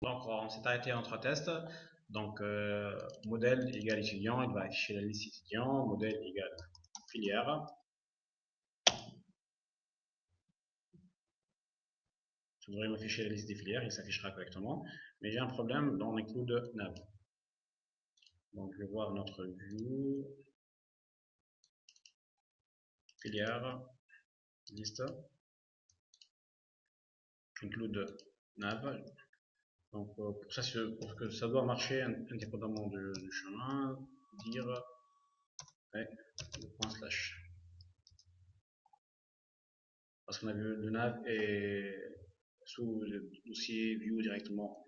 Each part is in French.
Donc, on s'est arrêté entre tests. Donc, modèle égale étudiant, il va afficher la liste étudiant. Modèle égale filière. Je voudrais m'afficher la liste des filières, il s'affichera correctement. Mais j'ai un problème dans les clous de nav. Donc, je vais voir notre view, filière, liste, include de nav. Donc, pour que ça doit marcher indépendamment du chemin, dire ouais, le point slash. Parce qu'on a vu le nav est sous le dossier view directement.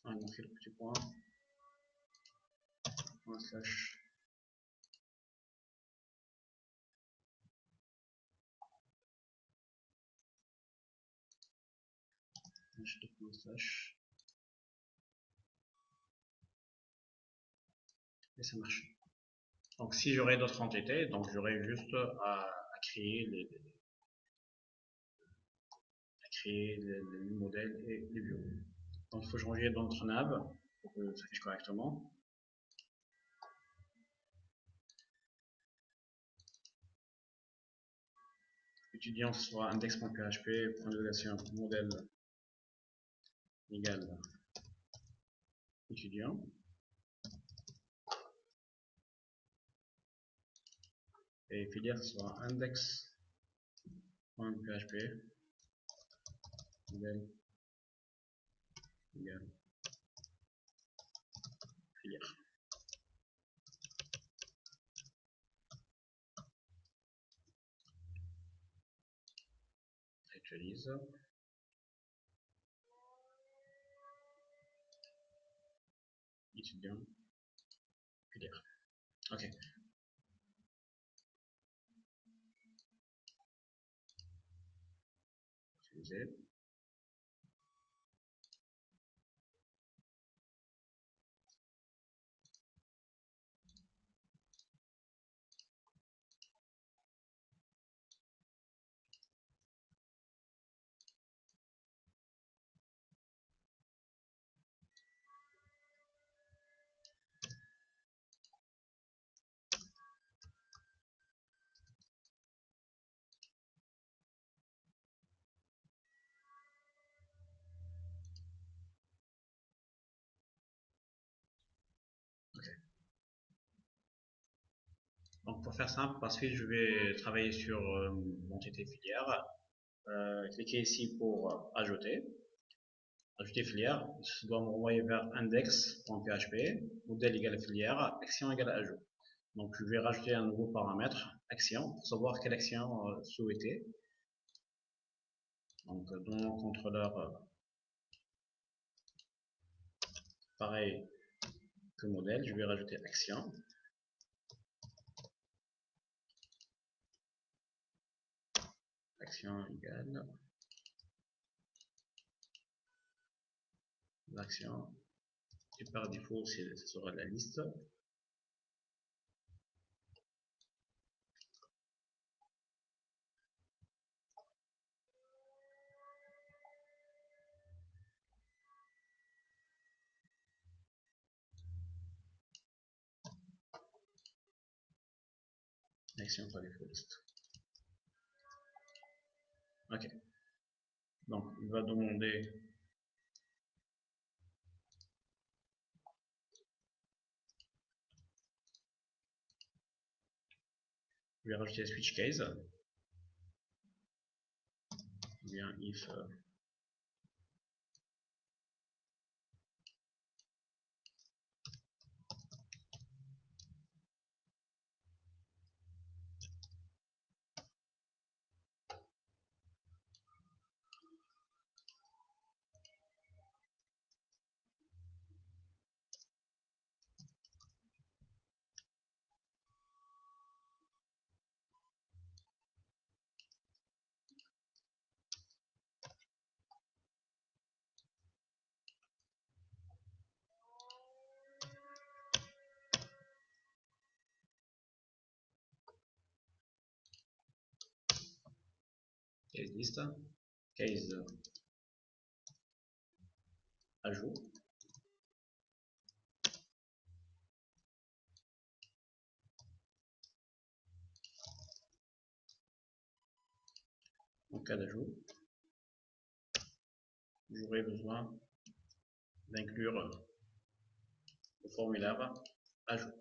On a fait le petit point slash. Slash. Et ça marche. Donc si j'aurais d'autres entités, donc j'aurais juste à créer les modèles et les views. Donc il faut changer dans notre nav pour que ça s'affiche correctement. Étudiant soit index.php, point d'égalisation modèle égale étudiant. Et filière soit index.php modèle égale filière. Actualise. Étudiant filière. Ok. Utiliser. Donc pour faire simple, par suite je vais travailler sur l'entité filière. Cliquez ici pour ajouter filière. Ça doit m'envoyer vers index.php, modèle égale filière, action égale ajout. Donc je vais rajouter un nouveau paramètre, action, pour savoir quelle action souhaiter. Donc dans mon contrôleur, pareil que modèle, je vais rajouter action. Action égale l'action. Et par défaut, ce sera la liste. Action par défaut liste. Ok. Donc il va demander je vais rajouter la switch case. Bien if case list, case ajout, en cas d'ajout, j'aurai besoin d'inclure le formulaire ajout.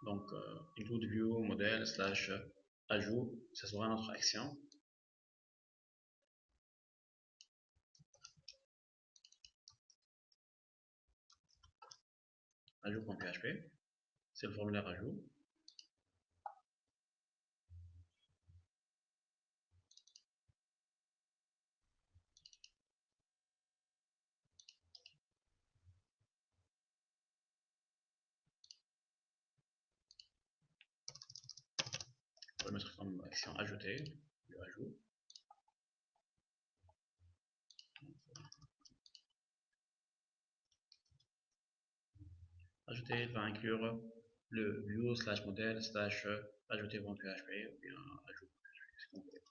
Donc, include view modèle slash ajout, ça sera notre action. Ajout.php, c'est le formulaire ajout. On va le mettre comme action ajoutée, le ajout. Ajouter va inclure le view slash modèle slash ajouter.php ou bien ajout.php.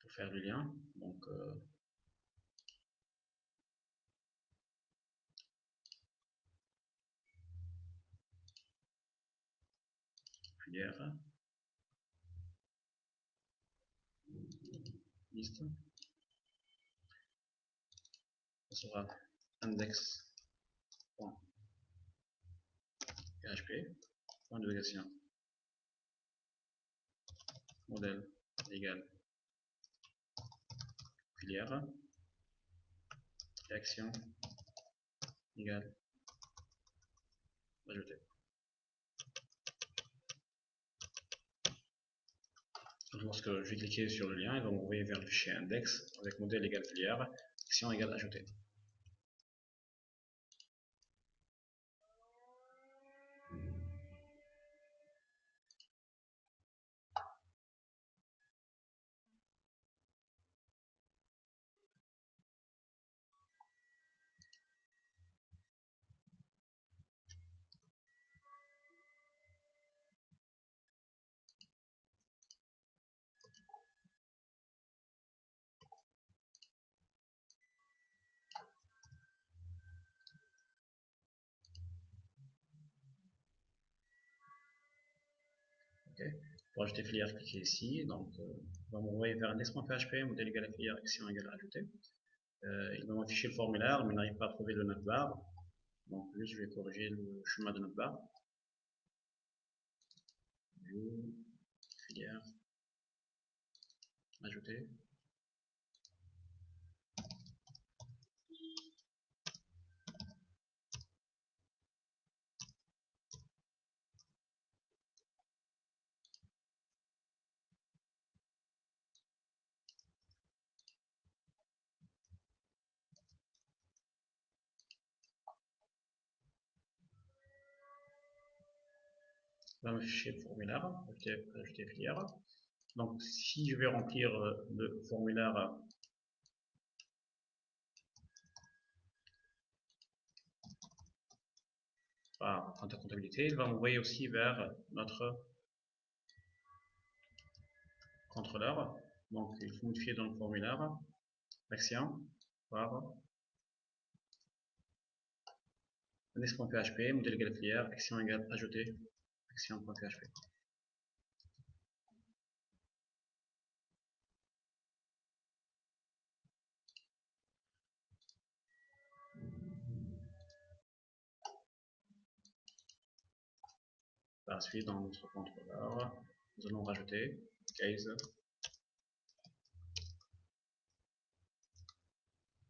Pour faire le lien, donc filière, liste, ça sera index.php, point de négation, modèle égale filière, et action égale ajouter. Donc, lorsque je vais cliquer sur le lien, il va m'envoyer vers le fichier index avec modèle égale filière, action égale ajouter. Okay. Pour ajouter filière, cliquez ici. Donc, on va m'envoyer vers index.php, modèle égale à filière, action égale à ajouter. Il va m'afficher le formulaire, mais il n'arrive pas à trouver le navbar. Donc, juste, je vais corriger le chemin de navbar. View, filière, ajouter. Va m'afficher le formulaire, ajouter filière. Donc, si je vais remplir le formulaire par comptabilité, il va m'envoyer aussi vers notre contrôleur. Donc, il faut modifier dans le formulaire l'action par index.php, modèle égale filière, action égale ajouter, action.php. Par la suite, dans notre contrôleur, nous allons rajouter case